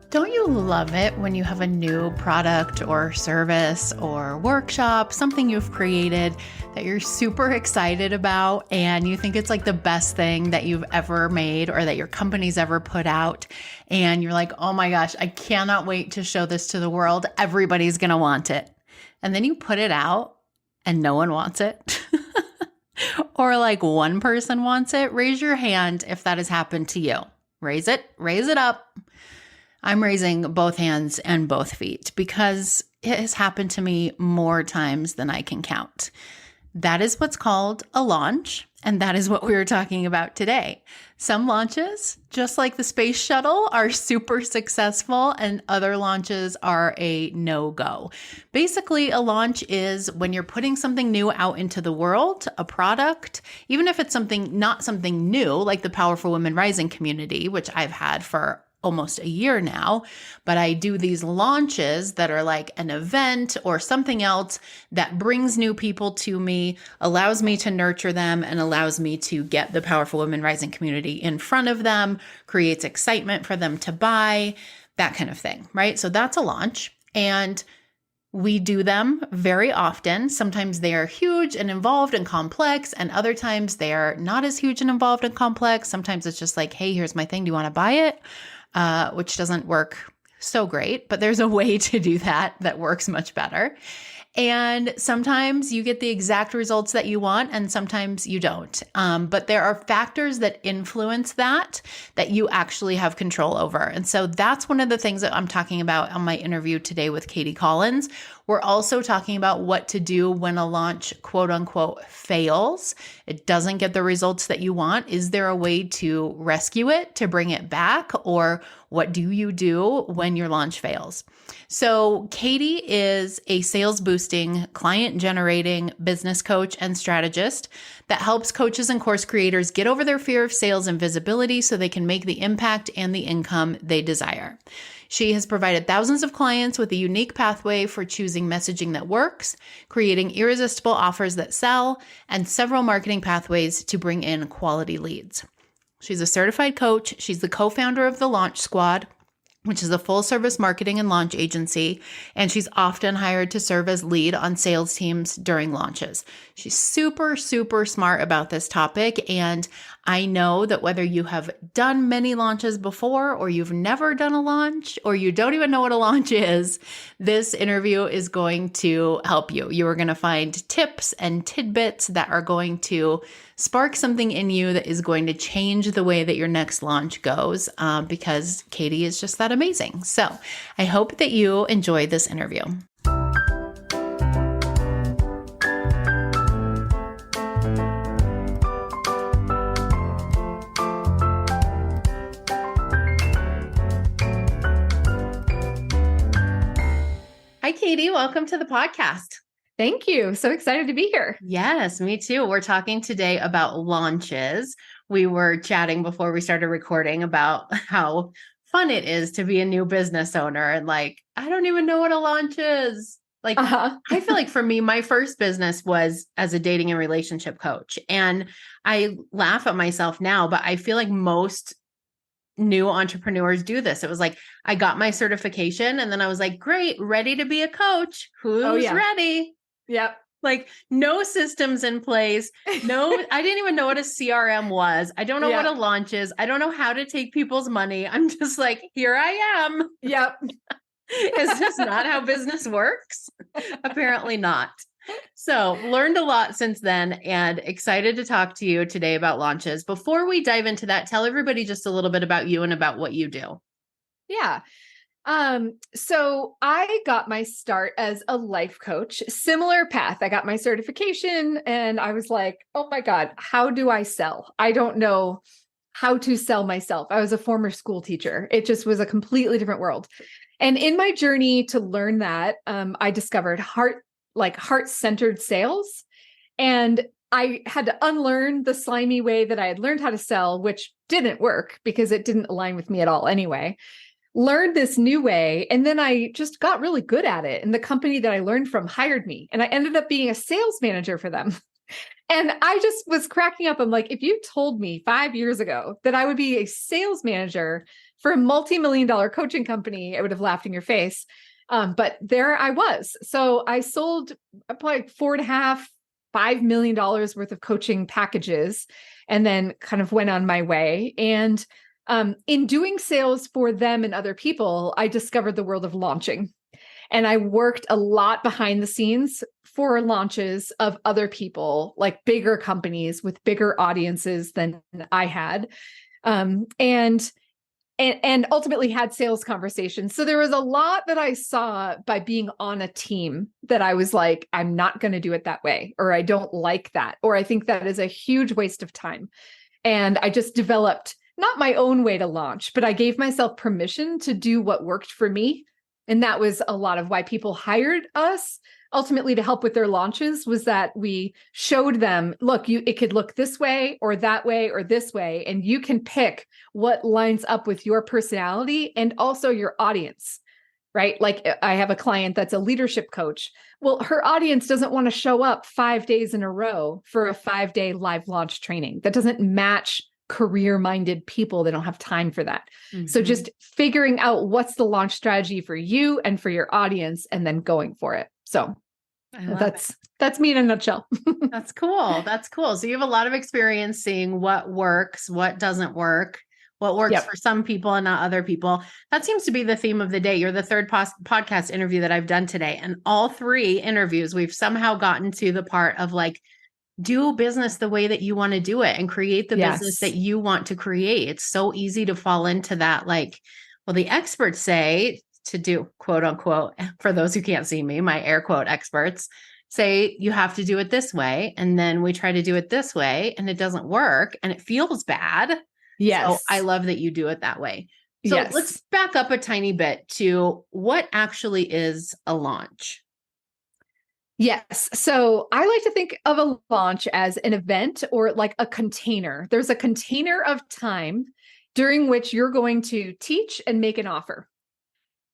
Don't you love it when you have a new product or service or workshop, something you've created that you're super excited about and you think it's like the best thing that you've ever made or that your company's ever put out? And you're like, oh my gosh, I cannot wait to show this to the world. Everybody's going to want it. And then you put it out and no one wants it. Or like one person wants it. Raise your hand if that has happened to you. Raise it up. I'm raising both hands and both feet because it has happened to me more times than I can count. That is what's called a launch, and that is what we were talking about today. Some launches, just like the space shuttle, are super successful, and other launches are a no-go. Basically, a launch is when you're putting something new out into the world, a product, even if it's not something new, like the Powerful Women Rising community, which I've had for almost a year now, but I do these launches that are like an event or something else that brings new people to me, allows me to nurture them, and allows me to get the Powerful Women Rising community in front of them, creates excitement for them to buy, that kind of thing, right? So that's a launch. And we do them very often. Sometimes they are huge and involved and complex, and other times they are not as huge and involved and complex. Sometimes it's just like, hey, here's my thing. Do you want to buy it? Which doesn't work so great, but there's a way to do that works much better. And sometimes you get the exact results that you want, and sometimes you don't. But there are factors that influence that you actually have control over. And so that's one of the things that I'm talking about on my interview today with Katie Collins. We're also talking about what to do when a launch, quote unquote, fails. It doesn't get the results that you want. Is there a way to rescue it, to bring it back? Or what do you do when your launch fails? So Katie is a sales boosting, client generating business coach and strategist that helps coaches and course creators get over their fear of sales and visibility so they can make the impact and the income they desire. She has provided thousands of clients with a unique pathway for choosing messaging that works, creating irresistible offers that sell, and several marketing pathways to bring in quality leads. She's a certified coach. She's the co-founder of the Launch Squad, which is a full-service marketing and launch agency, and she's often hired to serve as lead on sales teams during launches. She's super, super smart about this topic, and I know that whether you have done many launches before, or you've never done a launch, or you don't even know what a launch is, this interview is going to help you. You are going to find tips and tidbits that are going to spark something in you that is going to change the way that your next launch goes, because Katie is just that amazing. So I hope that you enjoy this interview. Hi, Katie. Welcome to the podcast. Thank you. So excited to be here. Yes, me too. We're talking today about launches. We were chatting before we started recording about how fun it is to be a new business owner. And like, I don't even know what a launch is. Like, I feel like for me, my first business was as a dating and relationship coach. And I laugh at myself now, but I feel like most new entrepreneurs do this. It was like, I got my certification and then I was like, great, ready to be a coach. Who's ready? Yep. Like no systems in place. No, I didn't even know what a CRM was. I don't know what a launch is. I don't know how to take people's money. I'm just like, here I am. Yep. Is this not how business works? Apparently not. So learned a lot since then and excited to talk to you today about launches. Before we dive into that, tell everybody just a little bit about you and about what you do. Yeah. So I got my start as a life coach, similar path. I got my certification and I was like, oh my God, how do I sell? I don't know how to sell myself. I was a former school teacher. It just was a completely different world. And in my journey to learn that, I discovered heart-centered sales. And I had to unlearn the slimy way that I had learned how to sell, which didn't work because it didn't align with me at all anyway. Learned this new way. And then I just got really good at it. And the company that I learned from hired me. And I ended up being a sales manager for them. And I just was cracking up. I'm like, if you told me 5 years ago that I would be a sales manager for a multi-million-dollar coaching company, I would have laughed in your face. But there I was. So I sold probably $4.5 to $5 million worth of coaching packages, and then kind of went on my way. And in doing sales for them and other people, I discovered the world of launching. And I worked a lot behind the scenes for launches of other people, like bigger companies with bigger audiences than I had. And ultimately had sales conversations. So there was a lot that I saw by being on a team that I was like, I'm not going to do it that way, or I don't like that, or I think that is a huge waste of time. And I just developed not my own way to launch, but I gave myself permission to do what worked for me. And that was a lot of why people hired us ultimately to help with their launches, was that we showed them, look, it could look this way or that way or this way, and you can pick what lines up with your personality and also your audience, right? Like I have a client that's a leadership coach. Well, her audience doesn't want to show up 5 days in a row for a 5-day live launch training. That doesn't match career-minded people. They don't have time for that. Mm-hmm. So just figuring out what's the launch strategy for you and for your audience, and then going for it. So that's me in a nutshell. That's cool. That's cool. So you have a lot of experience seeing what works, what doesn't work, what works for some people and not other people. That seems to be the theme of the day. You're the third podcast interview that I've done today. And all 3 interviews, we've somehow gotten to the part of like, do business the way that you want to do it and create the business that you want to create. It's so easy to fall into that. Like, well, the experts say to do, quote unquote, for those who can't see me, my air quote experts say you have to do it this way. And then we try to do it this way and it doesn't work and it feels bad. Yes. So I love that you do it that way. So let's back up a tiny bit to what actually is a launch. Yes. So I like to think of a launch as an event or like a container. There's a container of time during which you're going to teach and make an offer.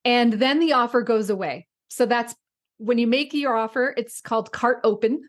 And then the offer goes away. So that's when you make your offer, it's called cart open.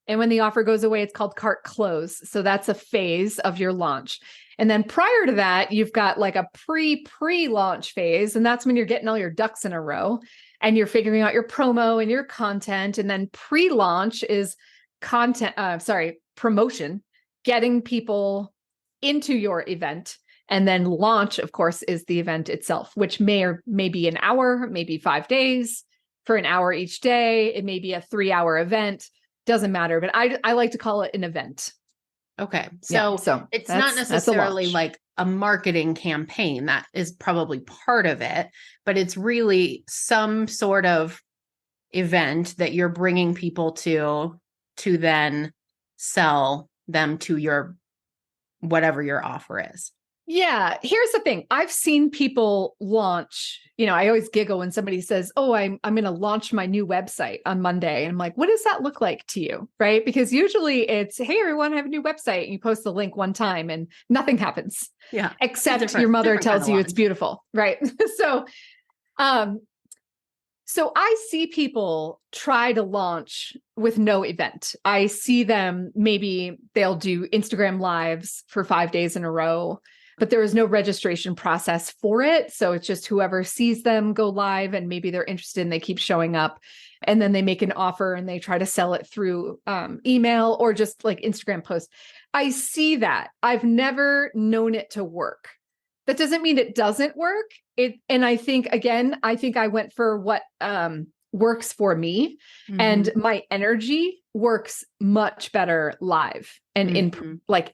And when the offer goes away, it's called cart close. So that's a phase of your launch. And then prior to that, you've got like a pre-launch phase. And that's when you're getting all your ducks in a row and you're figuring out your promo and your content. And then pre-launch is promotion, getting people into your event. And then launch, of course, is the event itself, which may be an hour, maybe 5 days for an hour each day. It may be a 3-hour event. Doesn't matter. But I like to call it an event. Okay. So it's not necessarily like a marketing campaign. That is probably part of it, but it's really some sort of event that you're bringing people to then sell them to your, whatever your offer is. Yeah. Here's the thing. I've seen people launch, I always giggle when somebody says, oh, I'm going to launch my new website on Monday. And I'm like, what does that look like to you? Right. Because usually it's, hey, everyone, I have a new website. And you post the link one time and nothing happens. Yeah. Except your mother tells you it's beautiful. Right. So I see people try to launch with no event. I see them, maybe they'll do Instagram lives for 5 days in a row, but there is no registration process for it. So it's just whoever sees them go live and maybe they're interested and they keep showing up, and then they make an offer and they try to sell it through email or just like Instagram posts. I see that. I've never known it to work. That doesn't mean it doesn't work. And I think I went for what works for me, and my energy works much better live and in like,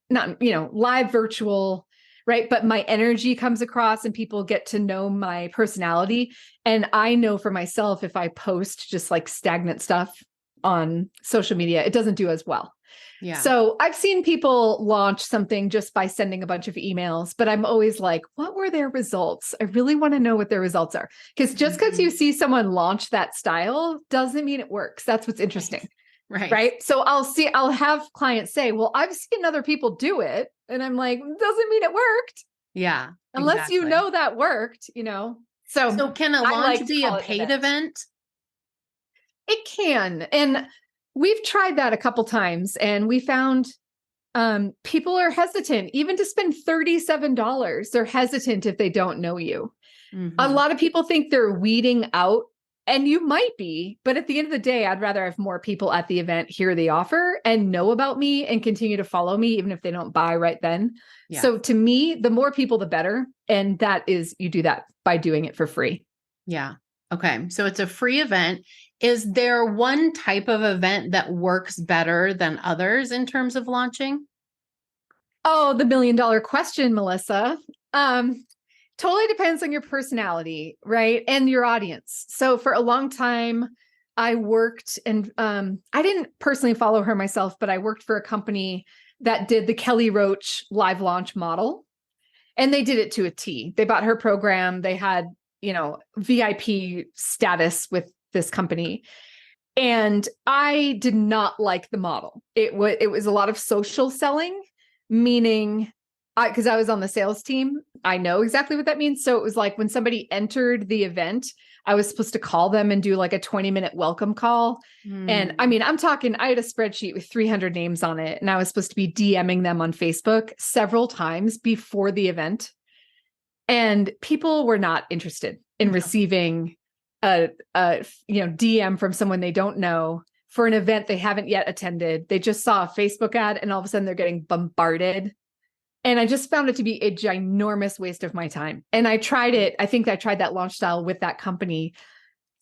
not, live virtual, right? But my energy comes across and people get to know my personality. And I know for myself, if I post just like stagnant stuff on social media, it doesn't do as well. Yeah. So I've seen people launch something just by sending a bunch of emails, but I'm always like, what were their results? I really want to know what their results are. Because just because you see someone launch that style doesn't mean it works. That's what's interesting. Right. So I'll have clients say, well, I've seen other people do it. And I'm like, doesn't mean it worked. Yeah. Unless you know that worked, So can a launch be a paid event? It can. And We've tried that a couple times and we found people are hesitant even to spend $37. They're hesitant if they don't know you. A lot of people think they're weeding out, and you might be, but at the end of the day, I'd rather have more people at the event hear the offer and know about me and continue to follow me, even if they don't buy right then. Yeah. So to me, the more people, the better. And that is, you do that by doing it for free. Yeah. Okay. So it's a free event. Is there one type of event that works better than others in terms of launching? Oh, the $1 million question, Melissa. Totally depends on your personality, right? And your audience. So for a long time, I worked and I didn't personally follow her myself, but I worked for a company that did the Kelly Roach live launch model. And they did it to a T. They bought her program. They had, VIP status with this company. And I did not like the model. It was a lot of social selling, meaning because I was on the sales team, I know exactly what that means. So it was like when somebody entered the event, I was supposed to call them and do like a 20-minute welcome call. And I mean, I'm talking, I had a spreadsheet with 300 names on it, and I was supposed to be DMing them on Facebook several times before the event. And people were not interested in receiving a DM from someone they don't know for an event they haven't yet attended. They just saw a Facebook ad and all of a sudden they're getting bombarded. And I just found it to be a ginormous waste of my time. And I tried it. I think I tried that launch style with that company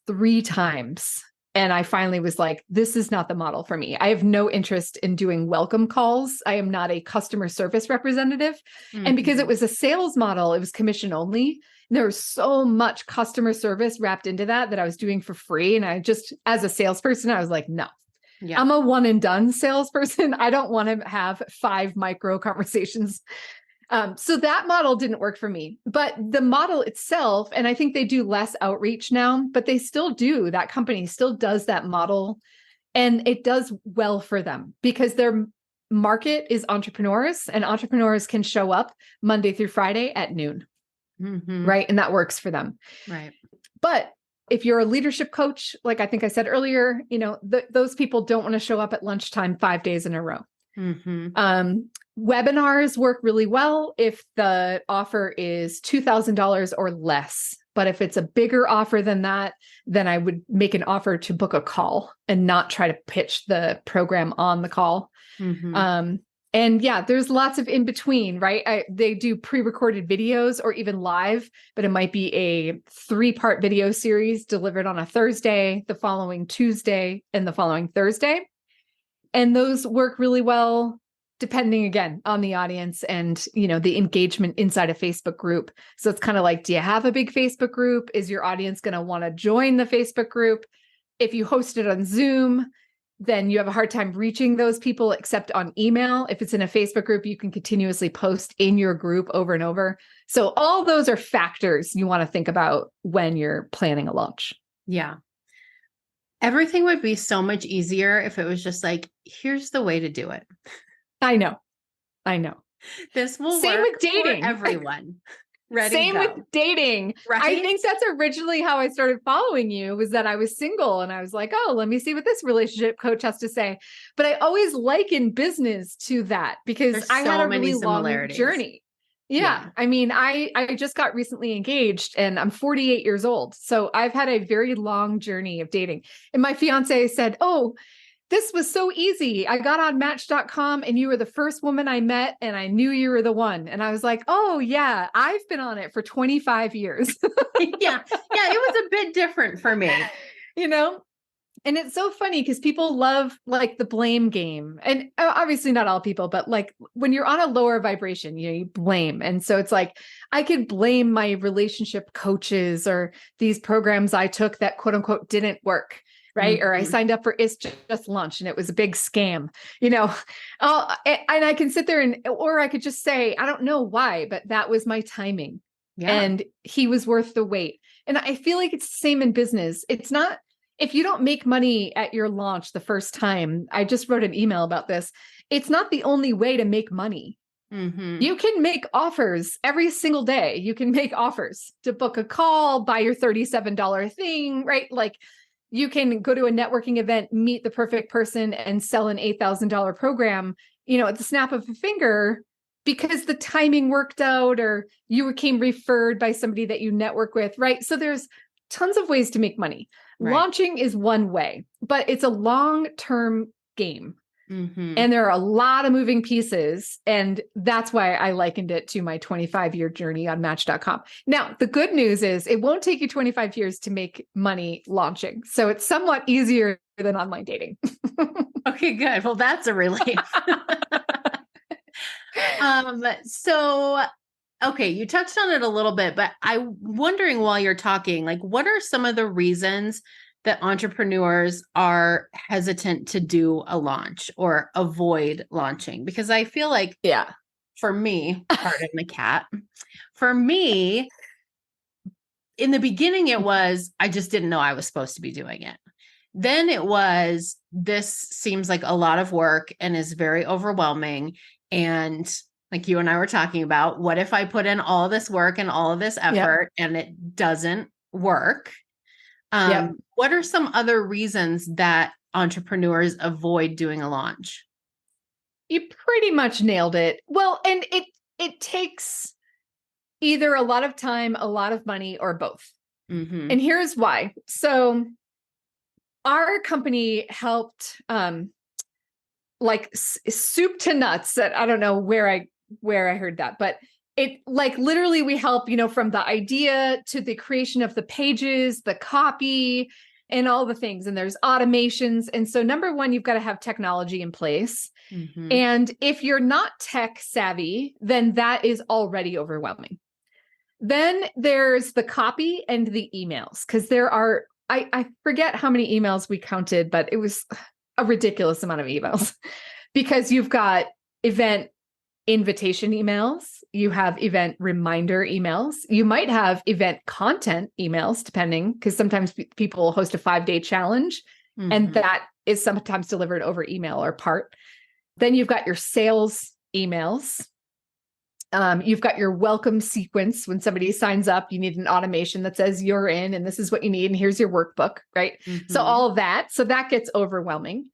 3 times. And I finally was like, this is not the model for me. I have no interest in doing welcome calls. I am not a customer service representative. And because it was a sales model, it was commission only. And there was so much customer service wrapped into that I was doing for free. And I just, as a salesperson, I was like, no. Yeah. I'm a one and done salesperson. I don't want to have 5 micro conversations. So that model didn't work for me, but the model itself, and I think they do less outreach now, but they still do, that company still does that model, and it does well for them because their market is entrepreneurs, and entrepreneurs can show up Monday through Friday at noon. Right. And that works for them. Right. But if you're a leadership coach, like I think I said earlier, those people don't want to show up at lunchtime 5 days in a row. Webinars work really well if the offer is $2,000 or less. But if it's a bigger offer than that, then I would make an offer to book a call and not try to pitch the program on the call. And yeah, there's lots of in between, right? They do pre-recorded videos or even live, but it might be a 3-part video series delivered on a Thursday, the following Tuesday, and the following Thursday. And those work really well, depending again on the audience and, the engagement inside a Facebook group. So it's kind of like, do you have a big Facebook group? Is your audience going to want to join the Facebook group? If you host it on Zoom, then you have a hard time reaching those people except on email. If it's in a Facebook group, you can continuously post in your group over and over. So all those are factors you want to think about when you're planning a launch. Yeah. Everything would be so much easier if it was just like, here's the way to do it. I know. This will Same work with dating. for everyone. Same with dating. Right? I think that's originally how I started following you, was that I was single and I was like, oh, let me see what this relationship coach has to say. But I always liken business to that because I had a really long journey. Yeah. I mean, I just got recently engaged and I'm 48 years old. So I've had a very long journey of dating. And my fiance said, oh, this was so easy. I got on match.com and you were the first woman I met and I knew you were the one. And I was like, oh yeah, I've been on it for 25 years. Yeah. It was a bit different for me, And it's so funny because people love like the blame game, and obviously not all people, but like when you're on a lower vibration, you blame. And so it's like, I could blame my relationship coaches or these programs I took that quote unquote didn't work. Right. Or I signed up for It's Just Lunch and it was a big scam, and I can sit there or I could just say, I don't know why, but that was my timing. And he was worth the wait. And I feel like it's the same in business. It's not, if you don't make money at your launch the first time, I just wrote an email about this. It's not the only way to make money. You can make offers every single day. You can make offers to book a call, buy your $37 thing, right? Like, you can go to a networking event, meet the perfect person, and sell an $8,000 program, at the snap of a finger, because the timing worked out, or you became referred by somebody that you network with, right? So there's tons of ways to make money. Right. Launching is one way, but it's a long-term game. Mm-hmm. And there are a lot of moving pieces. And that's why I likened it to my 25-year journey on Match.com. Now, the good news is it won't take you 25 years to make money launching. So it's somewhat easier than online dating. Okay, good. Well, that's a relief. So, okay, you touched on it a little bit, but I'm wondering while you're talking, like, what are some of the reasons that entrepreneurs are hesitant to do a launch or avoid launching? Because I feel like, for me, pardon the cat, for me, in the beginning, it was, I just didn't know I was supposed to be doing it. Then it was, this seems like a lot of work and is very overwhelming. And like you and I were talking about, what if I put in all this work and all of this effort and it doesn't work? What are some other reasons that entrepreneurs avoid doing a launch? You pretty much nailed it. Well, and it takes either a lot of time, a lot of money, or both. Mm-hmm. And here's why. So our company helped like soup to nuts, that I don't know where I heard that, but it, like, literally we help, from the idea to the creation of the pages, the copy, and all the things. And there's automations. And so number one, you've got to have technology in place. Mm-hmm. And if you're not tech savvy, then that is already overwhelming. Then there's the copy and the emails, because there are, I forget how many emails we counted, but it was a ridiculous amount of emails, because you've got event invitation emails, you have event reminder emails, you might have event content emails, depending, because sometimes people host a 5-day challenge, and that is sometimes delivered over email or part. Then you've got your sales emails. You've got your welcome sequence. When somebody signs up, you need an automation that says you're in and this is what you need, and here's your workbook, right? So all of that. So that gets overwhelming.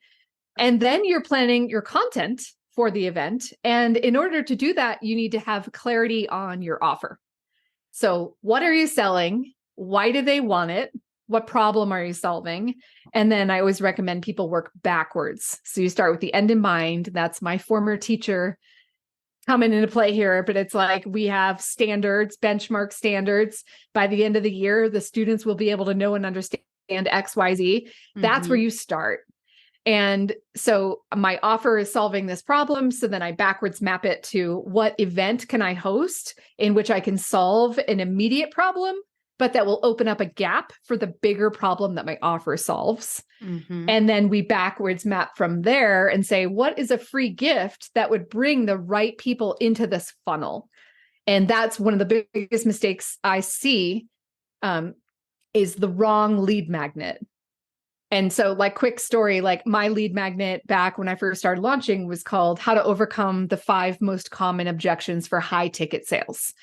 And then you're planning your content for the event. And in order to do that, you need to have clarity on your offer. So what are you selling? Why do they want it? What problem are you solving? And then I always recommend people work backwards. So you start with the end in mind. That's my former teacher coming into play here, but it's like, we have standards, benchmark standards. By the end of the year, the students will be able to know and understand X, Y, Z. That's where you start. And so my offer is solving this problem. So then I backwards map it to, what event can I host in which I can solve an immediate problem, but that will open up a gap for the bigger problem that my offer solves. And then we backwards map from there and say, what is a free gift that would bring the right people into this funnel? And that's one of the biggest mistakes I see, is the wrong lead magnet. And so, like, quick story, like, my lead magnet back when I first started launching was called How to Overcome the 5 Most Common Objections for High Ticket Sales.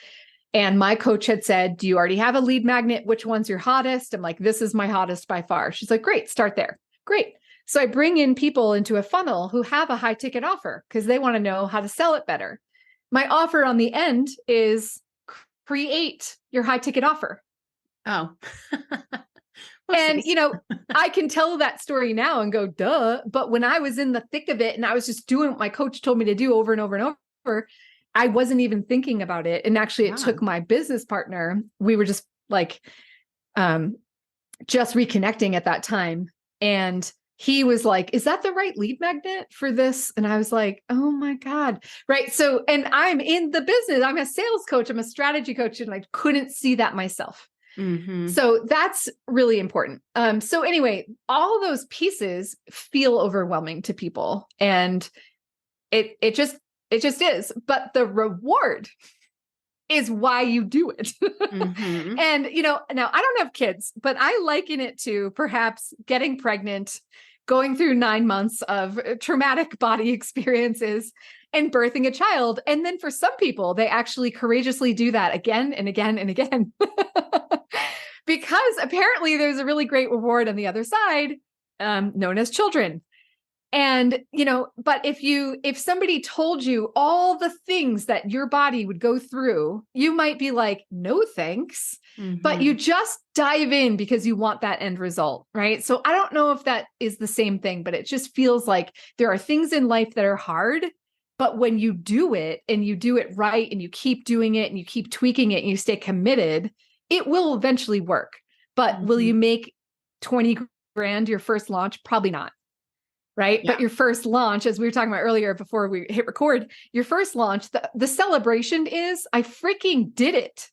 And my coach had said, do you already have a lead magnet? Which one's your hottest? I'm like, this is my hottest by far. She's like, great, start there. Great. So I bring in people into a funnel who have a high ticket offer because they want to know how to sell it better. My offer on the end is create your high ticket offer. Oh. And, I can tell that story now and go, duh. But when I was in the thick of it and I was just doing what my coach told me to do over and over and over, I wasn't even thinking about it. And actually, it took my business partner. We were just like, just reconnecting at that time. And he was like, is that the right lead magnet for this? And I was like, oh my God. Right. So, and I'm in the business. I'm a sales coach. I'm a strategy coach. And I couldn't see that myself. So that's really important. So anyway, all those pieces feel overwhelming to people, and it just is, but the reward is why you do it. And, now I don't have kids, but I liken it to perhaps getting pregnant, going through 9 months of traumatic body experiences, and birthing a child. And then for some people, they actually courageously do that again and again and again. because apparently there's a really great reward on the other side, known as children. And, but if somebody told you all the things that your body would go through, you might be like, no, thanks. But you just dive in because you want that end result, right? So I don't know if that is the same thing, but it just feels like there are things in life that are hard. But when you do it and you do it right and you keep doing it and you keep tweaking it and you stay committed, it will eventually work. But will you make 20 grand your first launch? Probably not. Right. Yeah. But your first launch, as we were talking about earlier before we hit record, your first launch, the celebration is I freaking did it.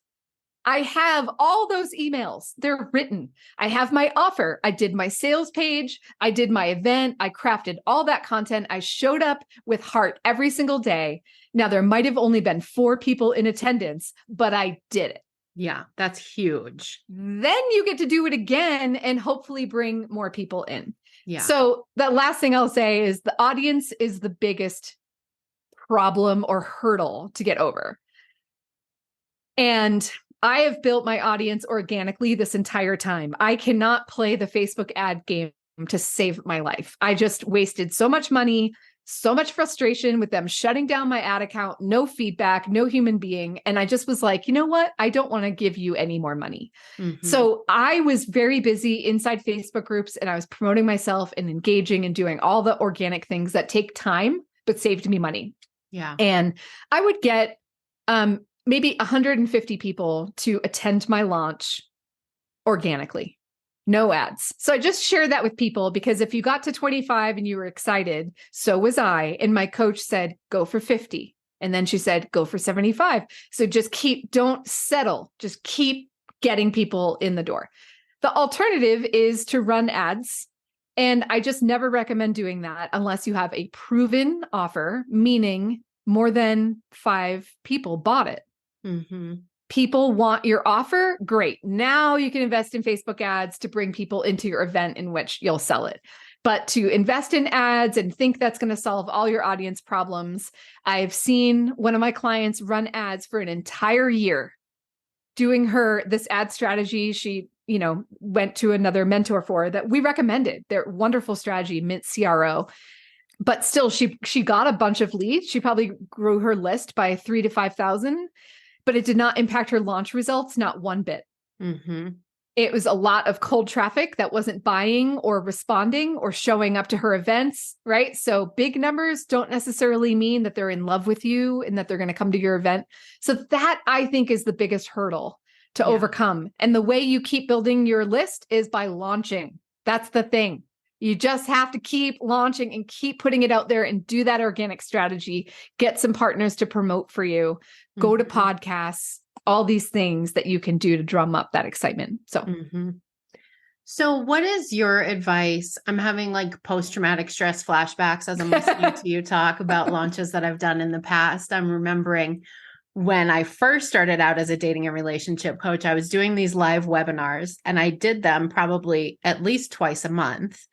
I have all those emails. They're written. I have my offer. I did my sales page. I did my event. I crafted all that content. I showed up with heart every single day. Now, there might have only been 4 people in attendance, but I did it. Yeah, that's huge. Then you get to do it again and hopefully bring more people in. Yeah. So the last thing I'll say is the audience is the biggest problem or hurdle to get over. And I have built my audience organically this entire time. I cannot play the Facebook ad game to save my life. I just wasted so much money, so much frustration with them shutting down my ad account, no feedback, no human being. And I just was like, you know what? I don't want to give you any more money. So I was very busy inside Facebook groups and I was promoting myself and engaging and doing all the organic things that take time, but saved me money. Yeah. And I would get maybe 150 people to attend my launch organically. No ads. So I just shared that with people because if you got to 25 and you were excited, so was I. And my coach said, go for 50. And then she said, go for 75. So just don't settle. Just keep getting people in the door. The alternative is to run ads. And I just never recommend doing that unless you have a proven offer, meaning more than 5 people bought it. People want your offer. Great. Now you can invest in Facebook ads to bring people into your event in which you'll sell it. But to invest in ads and think that's going to solve all your audience problems. I've seen one of my clients run ads for an entire year doing this ad strategy. She, went to another mentor for that we recommended. Their wonderful strategy, Mint CRO. But still, she got a bunch of leads. She probably grew her list by 3,000 to 5,000. But it did not impact her launch results, not one bit. It was a lot of cold traffic that wasn't buying or responding or showing up to her events, right? So big numbers don't necessarily mean that they're in love with you and that they're going to come to your event. So that I think is the biggest hurdle to overcome. And the way you keep building your list is by launching. That's the thing. You just have to keep launching and keep putting it out there and do that organic strategy. Get some partners to promote for you. Go to podcasts, all these things that you can do to drum up that excitement. So what is your advice? I'm having like post-traumatic stress flashbacks as I'm listening to you talk about launches that I've done in the past. I'm remembering when I first started out as a dating and relationship coach, I was doing these live webinars and I did them probably at least twice a month.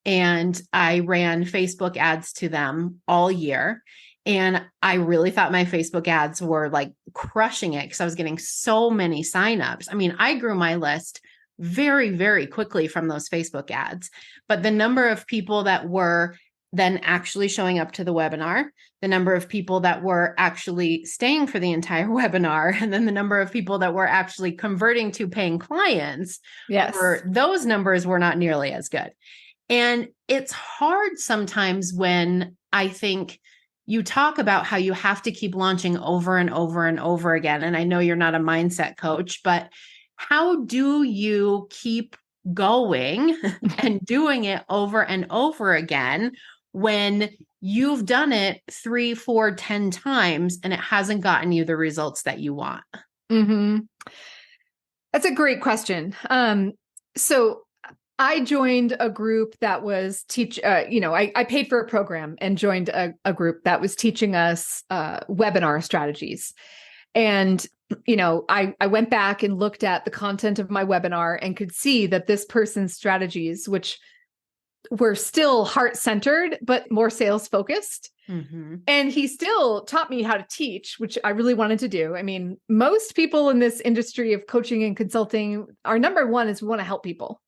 And I ran Facebook ads to them all year. And I really thought my Facebook ads were like crushing it because I was getting so many signups. I mean, I grew my list very, very quickly from those Facebook ads. But the number of people that were then actually showing up to the webinar, the number of people that were actually staying for the entire webinar, and then the number of people that were actually converting to paying clients, those numbers were not nearly as good. And it's hard sometimes when I think you talk about how you have to keep launching over and over and over again. And I know you're not a mindset coach, but how do you keep going and doing it over and over again when you've done it 3, 4, 10 times and it hasn't gotten you the results that you want? That's a great question. So I joined a group that was I paid for a program and joined a group that was teaching us webinar strategies. And, I went back and looked at the content of my webinar and could see that this person's strategies, which were still heart-centered, but more sales-focused. Mm-hmm. And he still taught me how to teach, which I really wanted to do. I mean, most people in this industry of coaching and consulting, our number one is we want to help people.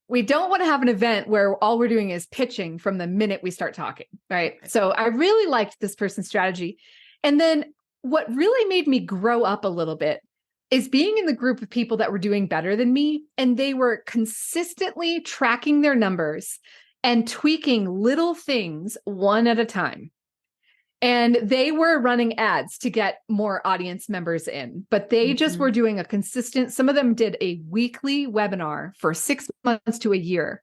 We don't want to have an event where all we're doing is pitching from the minute we start talking, right? So I really liked this person's strategy. And then what really made me grow up a little bit is being in the group of people that were doing better than me, and they were consistently tracking their numbers and tweaking little things one at a time. And they were running ads to get more audience members in, but they just were doing a consistent, some of them did a weekly webinar for 6 months to a year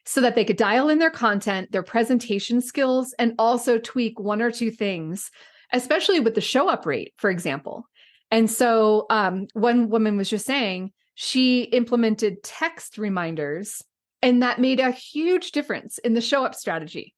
so that they could dial in their content, their presentation skills, and also tweak one or two things, especially with the show up rate, for example. And so one woman was just saying she implemented text reminders, and that made a huge difference in the show up strategy.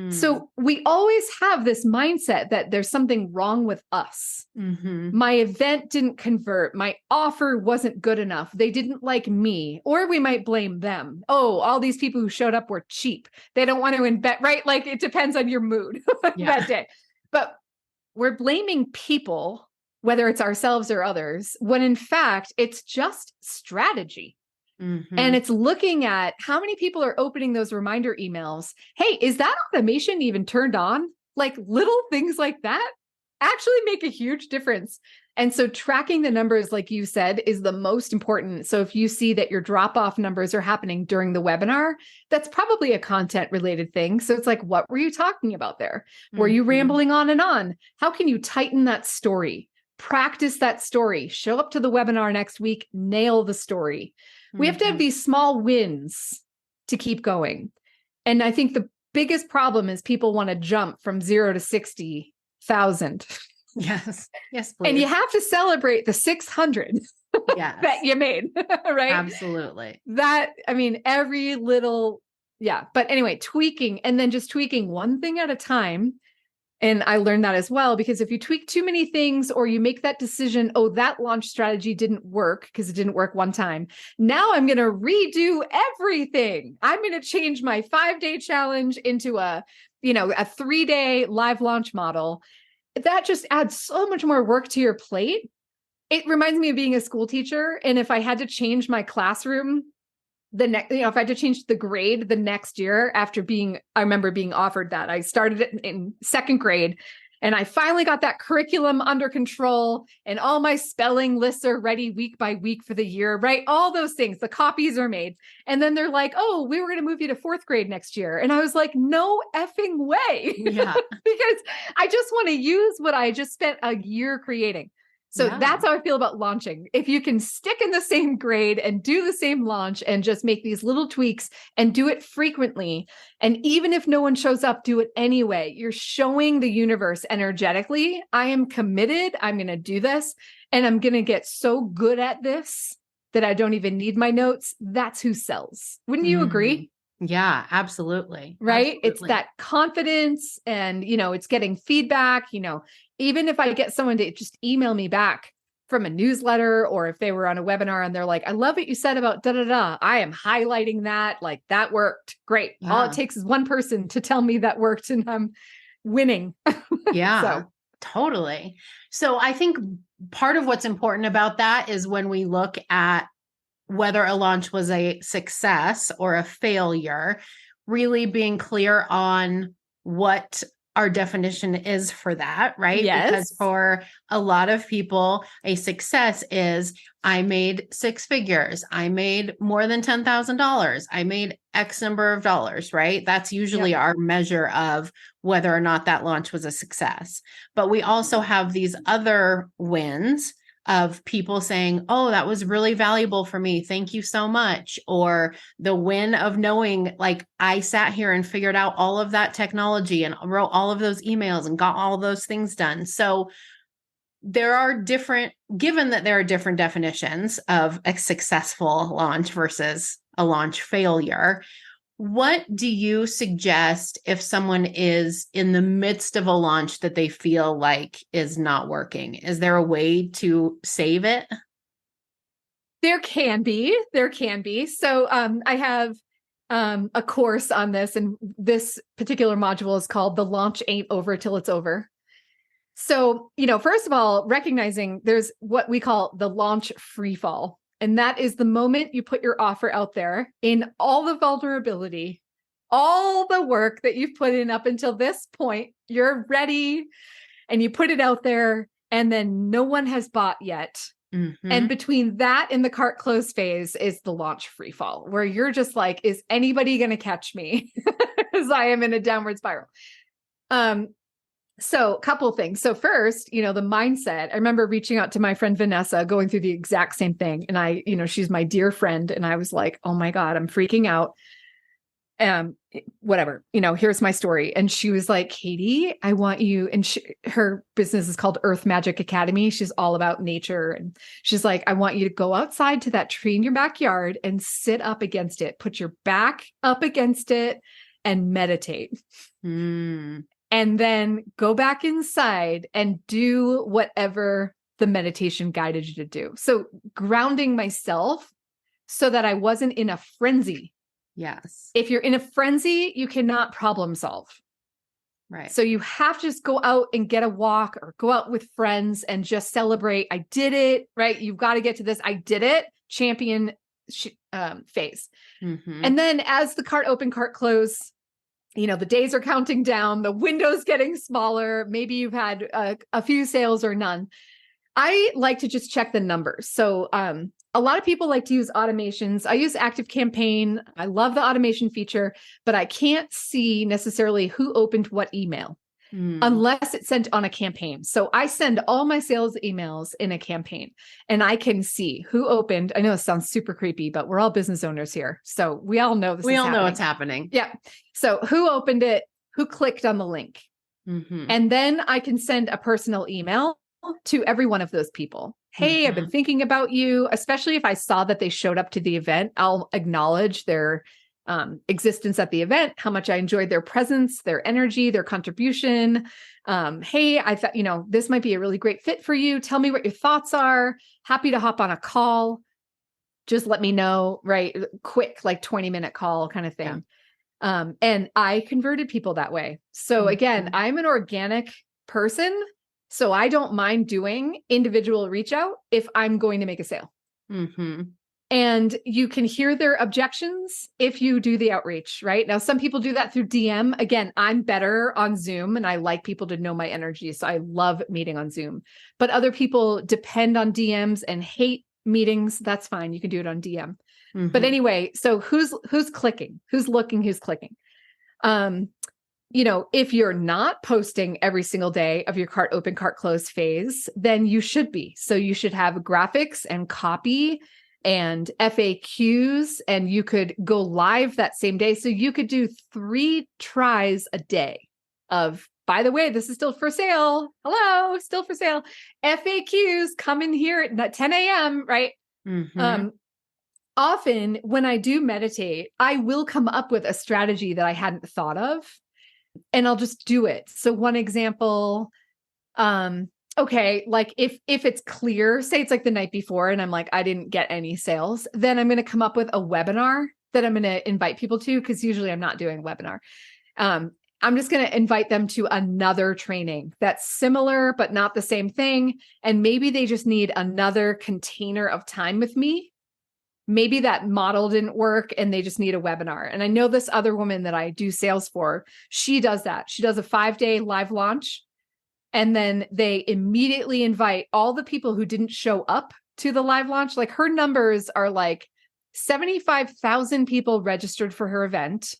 So we always have this mindset that there's something wrong with us. My event didn't convert. My offer wasn't good enough. They didn't like me, or we might blame them. Oh, all these people who showed up were cheap. They don't want to invest, right? Like it depends on your mood that day. But we're blaming people, whether it's ourselves or others, when in fact, it's just strategy. And it's looking at how many people are opening those reminder emails. Hey, is that automation even turned on? Like little things like that actually make a huge difference. And so tracking the numbers, like you said, is the most important. So if you see that your drop-off numbers are happening during the webinar, that's probably a content related thing. So it's like, what were you talking about there? Were you rambling on and on? How can you tighten that story? Practice that story. Show up to the webinar next week, nail the story. We have to have these small wins to keep going. And I think the biggest problem is people want to jump from 0 to 60,000. Yes. Yes, please. And you have to celebrate the 600 that you made, right? Absolutely. That, I mean, every little, But anyway, tweaking and then just tweaking one thing at a time. And I learned that as well, because if you tweak too many things or you make that decision, oh, that launch strategy didn't work because it didn't work one time. Now I'm going to redo everything. I'm going to change my 5-day challenge into a 3-day live launch model. That just adds so much more work to your plate. It reminds me of being a school teacher. And if I had to change my classroom if I had to change the grade the next year after I remember being offered that. I started it in 2nd grade and I finally got that curriculum under control and all my spelling lists are ready week by week for the year, right? All those things, the copies are made. And then they're like, oh, we were going to move you to 4th grade next year. And I was like, no effing way. Yeah. Because I just want to use what I just spent a year creating. So that's how I feel about launching. If you can stick in the same grade and do the same launch and just make these little tweaks and do it frequently, and even if no one shows up, do it anyway. You're showing the universe energetically, I am committed. I'm going to do this and I'm going to get so good at this that I don't even need my notes. That's who sells. Wouldn't you agree? Yeah, absolutely. Right. Absolutely. It's that confidence and, it's getting feedback, even if I get someone to just email me back from a newsletter, or if they were on a webinar and they're like, I love what you said about da, da, da. I am highlighting that. Like that worked. Great. Yeah. All it takes is one person to tell me that worked and I'm winning. Yeah, totally. So I think part of what's important about that is when we look at whether a launch was a success or a failure, really being clear on what our definition is for that, right? Yes. Because for a lot of people, a success is I made 6 figures. I made more than $10,000. I made X number of dollars, right? That's usually our measure of whether or not that launch was a success. But we also have these other wins of people saying, oh, that was really valuable for me. Thank you so much. Or the win of knowing, like, I sat here and figured out all of that technology and wrote all of those emails and got all those things done. So given that there are different definitions of a successful launch versus a launch failure, what do you suggest if someone is in the midst of a launch that they feel like is not working? Is there a way to save it? There can be. So I have a course on this. And this particular module is called The Launch Ain't Over Till It's Over. So, first of all, recognizing there's what we call the launch free fall. And that is the moment you put your offer out there in all the vulnerability, all the work that you've put in up until this point, you're ready and you put it out there and then no one has bought yet. Mm-hmm. And between that and the cart close phase is the launch free fall, where you're just like, is anybody going to catch me as I am in a downward spiral? So a couple of things. So first, the mindset, I remember reaching out to my friend Vanessa, going through the exact same thing. And she's my dear friend. And I was like, oh my God, I'm freaking out. Whatever, here's my story. And she was like, Katie, I want you, and her business is called Earth Magic Academy. She's all about nature. And she's like, I want you to go outside to that tree in your backyard and sit up against it, put your back up against it and meditate. And then go back inside and do whatever the meditation guided you to do. So grounding myself so that I wasn't in a frenzy. Yes. If you're in a frenzy, you cannot problem solve. Right. So you have to just go out and get a walk or go out with friends and just celebrate. I did it, right? You've got to get to this. I did it. Champion phase. Mm-hmm. And then as the cart open, cart close, the days are counting down, the window's getting smaller. Maybe you've had a few sales or none. I like to just check the numbers. So a lot of people like to use automations. I use Active Campaign. I love the automation feature, but I can't see necessarily who opened what email unless it's sent on a campaign. So I send all my sales emails in a campaign and I can see who opened. I know it sounds super creepy, but we're all business owners here. So we all know this. We all know what's happening. Yeah. So who opened it, who clicked on the link. Mm-hmm. And then I can send a personal email to every one of those people. Hey, I've been thinking about you, especially if I saw that they showed up to the event. I'll acknowledge their existence at the event, how much I enjoyed their presence, their energy, their contribution. Hey, I thought, this might be a really great fit for you. Tell me what your thoughts are. Happy to hop on a call. Just let me know, right? Quick, like 20-minute call kind of thing. Yeah. And I converted people that way. So again, I'm an organic person. So I don't mind doing individual reach out if I'm going to make a sale. Mm-hmm. And you can hear their objections if you do the outreach, right? Now, some people do that through DM. Again, I'm better on Zoom and I like people to know my energy. So I love meeting on Zoom, but other people depend on DMs and hate meetings. That's fine. You can do it on DM. Mm-hmm. But anyway, so who's clicking, who's looking, who's clicking? If you're not posting every single day of your cart open, cart close phase, then you should be. So you should have graphics and copy and FAQs, and you could go live that same day. So you could do 3 tries a day of, by the way, this is still for sale. Hello, still for sale. FAQs, come in here at 10 a.m., right? Mm-hmm. Often when I do meditate, I will come up with a strategy that I hadn't thought of. And I'll just do it. So one example, okay, like if it's clear, say it's like the night before and I'm like, I didn't get any sales, then I'm going to come up with a webinar that I'm going to invite people to, because usually I'm not doing a webinar. I'm just going to invite them to another training that's similar, but not the same thing. And maybe they just need another container of time with me. Maybe that model didn't work and they just need a webinar. And I know this other woman that I do sales for, she does that. She does a 5-day live launch. And then they immediately invite all the people who didn't show up to the live launch. Like her numbers are like 75,000 people registered for her event.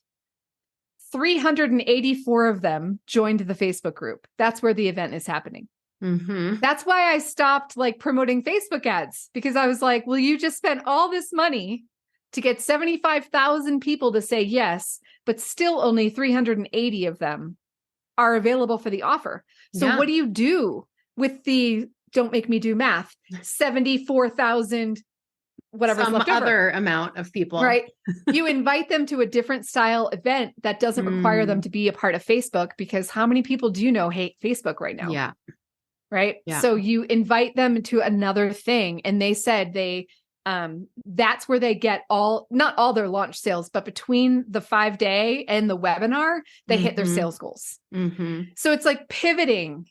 384 of them joined the Facebook group. That's where the event is happening. Mm-hmm. That's why I stopped promoting Facebook ads, because I was like, well, you just spent all this money to get 75,000 people to say yes, but still only 380 of them are available for the offer. So what do you do with the, don't make me do math, 74,000, whatever's left over? Some other amount of people. Right. You invite them to a different style event that doesn't require them to be a part of Facebook, because how many people do you know hate Facebook right now? Yeah. Right. Yeah. So you invite them to another thing. And they said they that's where they get not all their launch sales, but between the 5-day and the webinar, they hit their sales goals. So it's like pivoting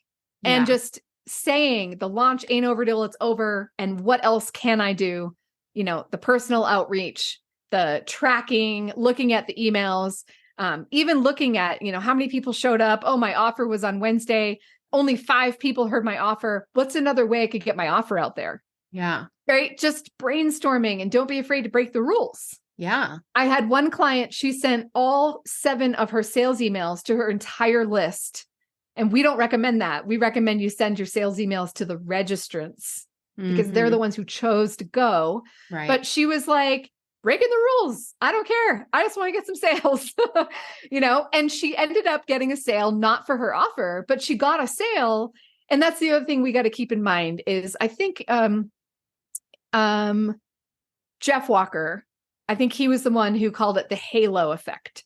and just saying the launch ain't over till it's over. And what else can I do? You know, the personal outreach, the tracking, looking at the emails, even looking at, you know, how many people showed up. Oh, my offer was on Wednesday. Only 5 people heard my offer. What's another way I could get my offer out there? Yeah. Right. Just brainstorming, and don't be afraid to break the rules. Yeah. I had one client, she sent all 7 of her sales emails to her entire list. And we don't recommend that. We recommend you send your sales emails to the registrants because they're the ones who chose to go. Right. But she was like, breaking the rules. I don't care. I just want to get some sales, you know, and she ended up getting a sale, not for her offer, but she got a sale. And that's the other thing we got to keep in mind is I think, Jeff Walker, I think he was the one who called it the halo effect.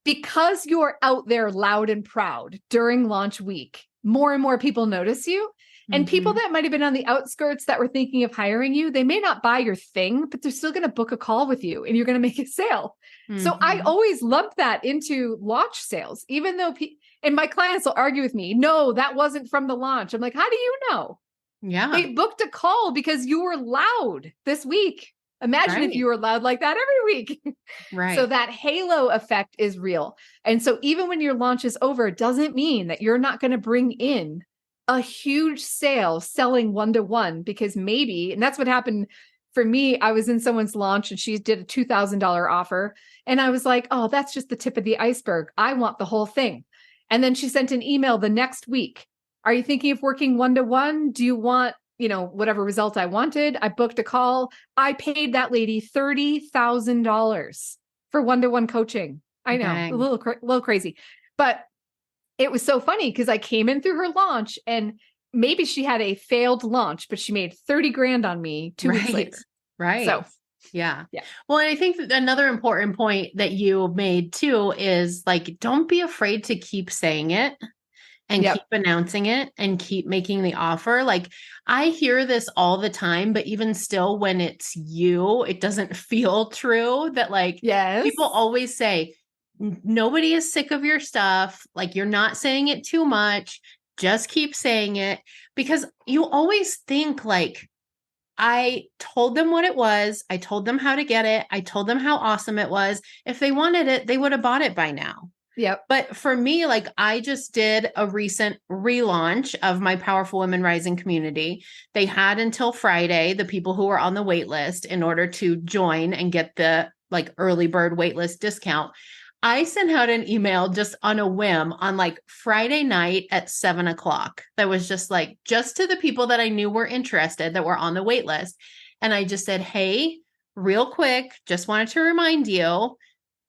Because you're out there loud and proud during launch week, more and more people notice you. And people that might have been on the outskirts that were thinking of hiring you, they may not buy your thing, but they're still going to book a call with you and you're going to make a sale. So I always lump that into launch sales, even though, and my clients will argue with me, no, that wasn't from the launch. I'm like, how do you know? Yeah. They booked a call because you were loud this week. Imagine if you were loud like that every week. Right. So that halo effect is real. And so even when your launch is over, it doesn't mean that you're not going to bring in a huge sale selling one-to-one, because maybe, and that's what happened for me. I was in someone's launch and she did a $2,000 offer. And I was like, oh, that's just the tip of the iceberg. I want the whole thing. And then she sent an email the next week. Are you thinking of working one-to-one? Do you want, you know, whatever result I wanted? I booked a call. I paid that lady $30,000 for one-to-one coaching. I know, a little crazy, but it was so funny because I came in through her launch and maybe she had a failed launch, but she made 30 grand on me 2 weeks later. Right. So yeah. Well, and I think that another important point that you made too is like, don't be afraid to keep saying it and keep announcing it and keep making the offer. Like I hear this all the time, but even still, when it's you, it doesn't feel true that like, people always say, nobody is sick of your stuff. Like you're not saying it too much. Just keep saying it, because you always think like, I told them what it was. I told them how to get it. I told them how awesome it was. If they wanted it, they would have bought it by now. Yep. But for me, like I just did a recent relaunch of my Powerful Women Rising community. They had until Friday, the people who were on the wait list, in order to join and get the like early bird waitlist discount. I sent out an email just on a whim on like Friday night at 7:00. That was just like, just to the people that I knew were interested that were on the wait list. And I just said, hey, real quick, just wanted to remind you,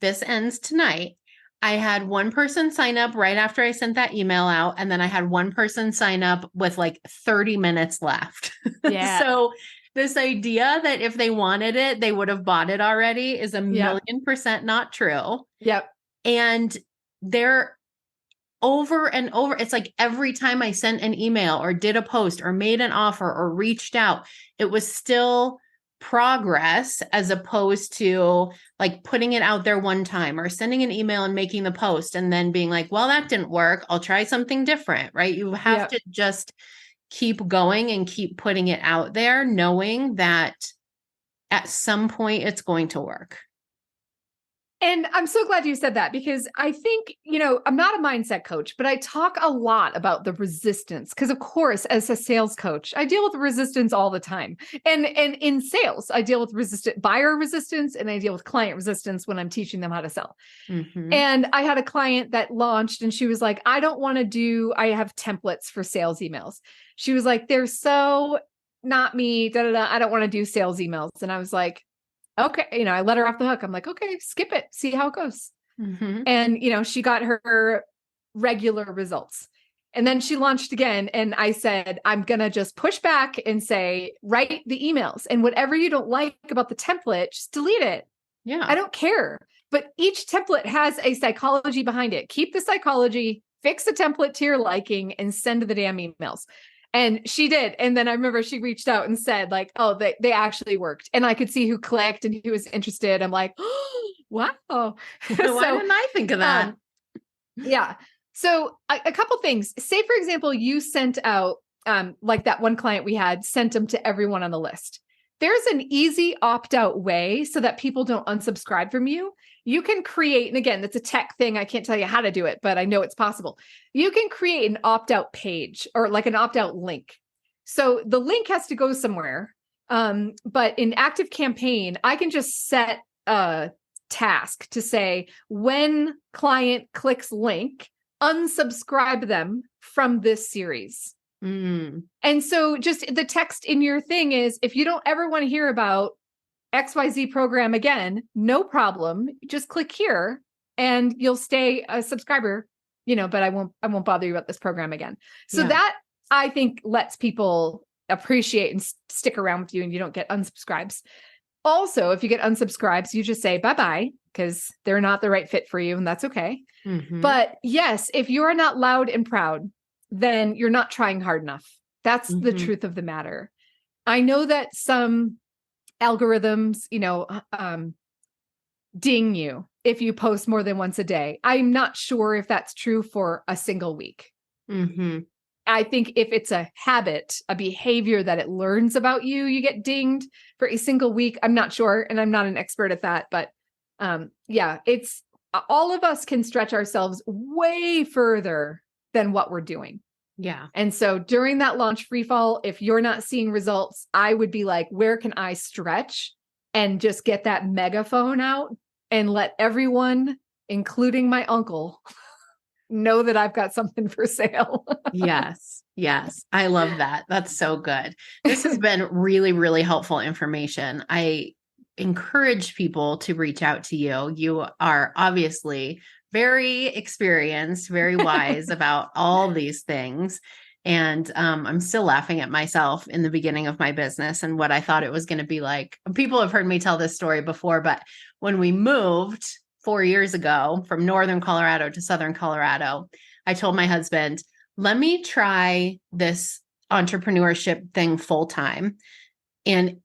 this ends tonight. I had one person sign up right after I sent that email out. And then I had one person sign up with like 30 minutes left. Yeah. So this idea that if they wanted it, they would have bought it already is 1,000,000% not true. Yep. And they're over and over. It's like every time I sent an email or did a post or made an offer or reached out, it was still progress as opposed to like putting it out there one time or sending an email and making the post and then being like, well, that didn't work. I'll try something different, right? You have to just keep going and keep putting it out there, knowing that at some point it's going to work. And I'm so glad you said that, because I think, you know, I'm not a mindset coach, but I talk a lot about the resistance. Because of course, as a sales coach, I deal with resistance all the time. And in sales, I deal with buyer resistance, and I deal with client resistance when I'm teaching them how to sell. And I had a client that launched and she was like, I have templates for sales emails. She was like, they're so not me, I don't want to do sales emails. And I was like, okay, you know, I let her off the hook. I'm like, okay, skip it, see how it goes. And, you know, she got her regular results. And then she launched again. And I said, I'm going to just push back and say, write the emails, and whatever you don't like about the template, just delete it. Yeah. I don't care. But each template has a psychology behind it. Keep the psychology, fix the template to your liking, and send the damn emails. And she did. And then I remember she reached out and said like, oh, they actually worked. And I could see who clicked and who was interested. I'm like, oh, wow. Why didn't I think of that? Yeah. So a couple things. Say, for example, you sent out, like that one client we had, sent them to everyone on the list. There's an easy opt-out way so that people don't unsubscribe from you. You can create, and again, that's a tech thing. I can't tell you how to do it, but I know it's possible. You can create an opt-out page or like an opt-out link. So the link has to go somewhere. But in ActiveCampaign, I can just set a task to say, when client clicks link, unsubscribe them from this series. And so just the text in your thing is, if you don't ever want to hear about XYZ program again, no problem. Just click here and you'll stay a subscriber, but I won't bother you about this program again. So that I think lets people appreciate and stick around with you and you don't get unsubscribes. Also, if you get unsubscribes, you just say bye-bye because they're not the right fit for you and that's okay. But yes, if you are not loud and proud, then you're not trying hard enough. That's the truth of the matter. I know that some algorithms, ding you if you post more than once a day. I'm not sure if that's true for a single week. I think if it's a habit, a behavior that it learns about you, you get dinged for a single week. I'm not sure. And I'm not an expert at that, but it's all of us can stretch ourselves way further than what we're doing. Yeah. And so during that launch free fall, if you're not seeing results, I would be like, where can I stretch and just get that megaphone out and let everyone, including my uncle, know that I've got something for sale. Yes. I love that. That's so good. This has been really, really helpful information. I encourage people to reach out to you. You are obviously very experienced, very wise about all these things. And I'm still laughing at myself in the beginning of my business and what I thought it was going to be like. People have heard me tell this story before, but when we moved 4 years ago from Northern Colorado to Southern Colorado, I told my husband, let me try this entrepreneurship thing full time and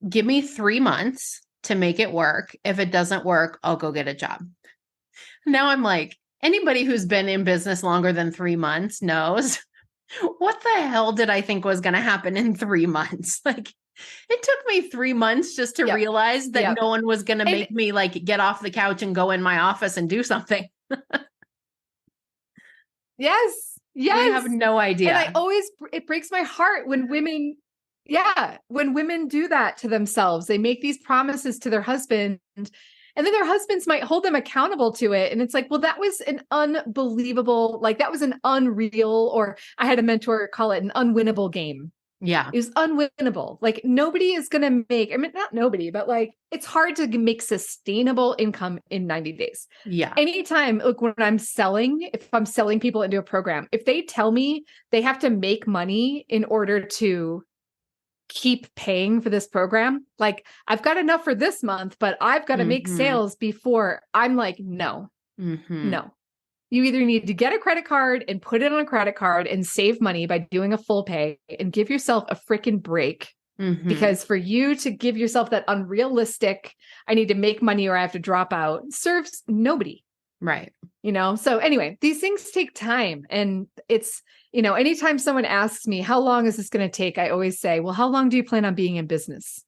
give me 3 months to make it work. If it doesn't work, I'll go get a job. Now I'm like, anybody who's been in business longer than 3 months knows what the hell did I think was going to happen in 3 months? Like it took me 3 months just to realize that no one was going to make me like get off the couch and go in my office and do something. Yes. We have no idea. And it breaks my heart when women do that to themselves. They make these promises to their husband and then their husbands might hold them accountable to it. And it's like, well, that was an unbelievable, like that was an unreal, or I had a mentor call it an unwinnable game. Yeah. It was unwinnable. Like nobody is going to make, I mean, not nobody, but like, it's hard to make sustainable income in 90 days. Yeah. Anytime, look, when I'm selling, if I'm selling people into a program, if they tell me they have to make money in order to keep paying for this program, like I've got enough for this month, but I've got to make sales before, I'm like, no. You either need to get a credit card and put it on a credit card and save money by doing a full pay and give yourself a freaking break. Because for you to give yourself that unrealistic, I need to make money or I have to drop out, serves nobody. Right. So anyway, these things take time. And it's, anytime someone asks me, how long is this going to take? I always say, well, how long do you plan on being in business?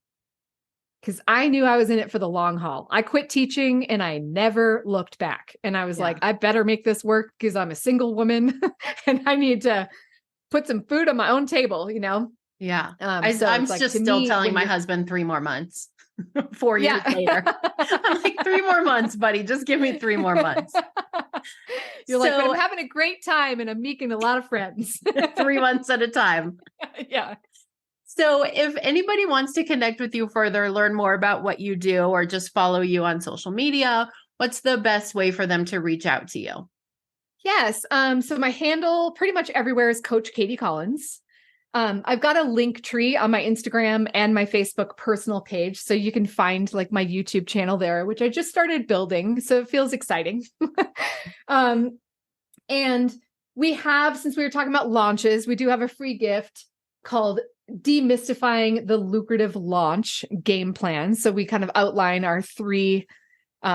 Because I knew I was in it for the long haul. I quit teaching and I never looked back. And I was like, I better make this work because I'm a single woman and I need to put some food on my own table, Yeah. So I'm like, just to still me, telling my husband 3 more months, 4 years later. I'm like, 3 more months, buddy. Just give me 3 more months. You're like, but I'm having a great time and I'm making a lot of friends. 3 months at a time. Yeah. So if anybody wants to connect with you further, learn more about what you do, or just follow you on social media, what's the best way for them to reach out to you? Yes. So my handle pretty much everywhere is Coach Katie Collins. I've got a link tree on my Instagram and my Facebook personal page. So you can find like my YouTube channel there, which I just started building. So it feels exciting. And we have, since we were talking about launches, we do have a free gift called Demystifying the Lucrative Launch Game Plan. So we kind of outline our 3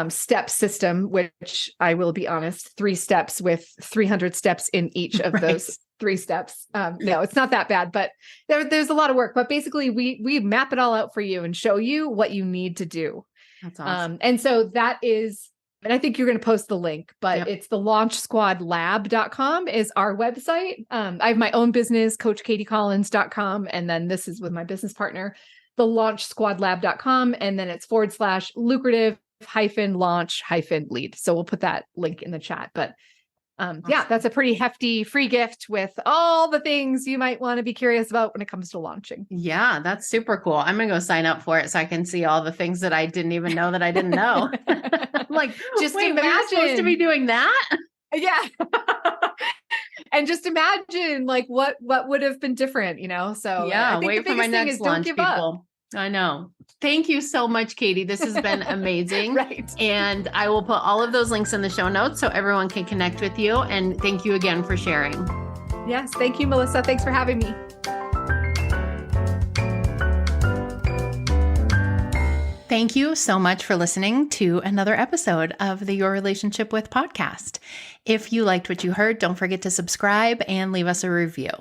step system, which I will be honest, 3 steps with 300 steps in each of those 3 steps. No, it's not that bad, but there's a lot of work. But basically, we map it all out for you and show you what you need to do. That's awesome. And so that is, and I think you're going to post the link, but it's the launchsquadlab.com is our website. I have my own business, coachkatiecollins.com. And then this is with my business partner, the launchsquadlab.com. And then it's /lucrative-launch-lead. So we'll put that link in the chat. But Awesome. yeah, that's a pretty hefty free gift with all the things you might want to be curious about when it comes to launching. Yeah, that's super cool. I'm going to go sign up for it so I can see all the things that I didn't even know that I didn't know. I'm like, just wait, imagine we're supposed to be doing that? Yeah. And just imagine like what would have been different, So yeah, I think wait the for my biggest thing next is don't launch, give people. up. I know. Thank you so much, Katie. This has been amazing. Right. And I will put all of those links in the show notes so everyone can connect with you. And thank you again for sharing. Yes. Thank you, Melissa. Thanks for having me. Thank you so much for listening to another episode of the Your Relationship With podcast. If you liked what you heard, don't forget to subscribe and leave us a review.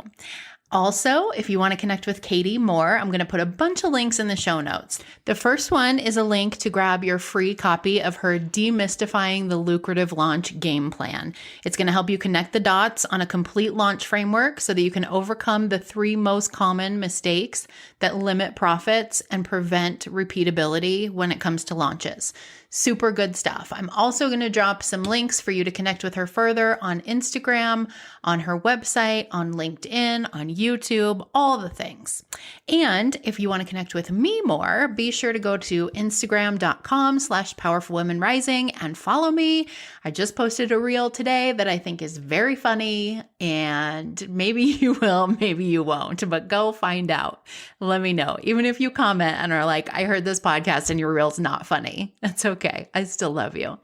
Also, if you want to connect with Katie more, I'm going to put a bunch of links in the show notes. The first one is a link to grab your free copy of her Demystifying the Lucrative Launch Game Plan. It's going to help you connect the dots on a complete launch framework so that you can overcome the 3 most common mistakes that limit profits and prevent repeatability when it comes to launches. Super good stuff. I'm also going to drop some links for you to connect with her further on Instagram, on her website, on LinkedIn, on YouTube, all the things. And if you want to connect with me more, be sure to go to Instagram.com/powerfulwomenrising and follow me. I just posted a reel today that I think is very funny, and maybe you will, maybe you won't, but go find out. Let me know. Even if you comment and are like, I heard this podcast and your reel's not funny. That's okay. I still love you.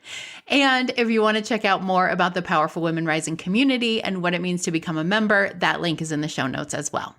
And if you want to check out more about the Powerful Women Rising community and what it means to become a member, that link is in the show notes as well.